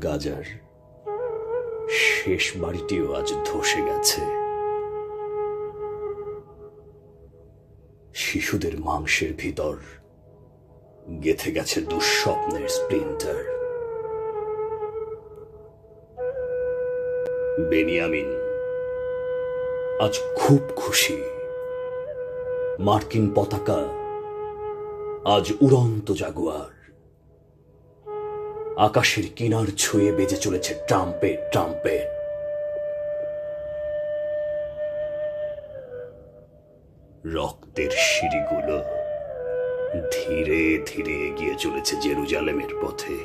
গাজার শেষ বাড়িটিও আজ ধসে গেছে। শিশুদের মাংসের ভিতর গেথে গেছে দুঃস্বপ্নের স্প্লিন্টার। বেনিয়ামিন আজ খুব খুশি। মার্কিন পতাকা আজ উড়ন্ত জাগুয়ার। আকাশের কিনার ছুঁয়ে বেজে চলেছে ট্রাম্পেট ট্রাম্পেট। রক্তের সিঁড়িগুলো ধীরে ধীরে এগিয়ে চলেছে জেরুজালেমের পথে।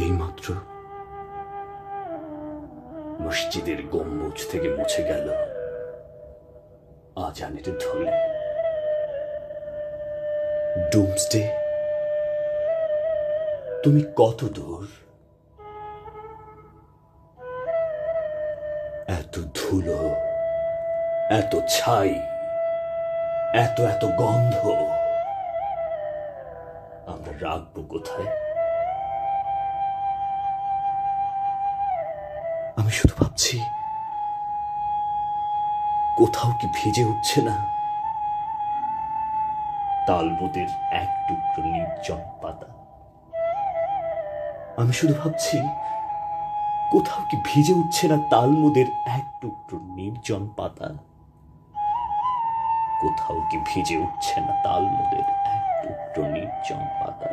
এইমাত্র মসজিদের গম্বুজ থেকে মুছে গেল আজানের ঢলে। ডুমসডে, তুমি কত দূর? এত ধুলো, এত ছাই, এত এত গন্ধ, আমরা রাখবো কোথায়? আমি শুধু ভাবছি, কোথাও কি ভিজে উঠছে না তালবুদের এক টুকরো নির্জন পাতা? আমি শুধু ভাবছি, কোথাও কি ভিজে উঠছে না তালমুদের এক টুকরো নির্জন পাতা? কোথাও কি ভিজে উঠছে না তালমুদের এক টুকরো নির্জন পাতা?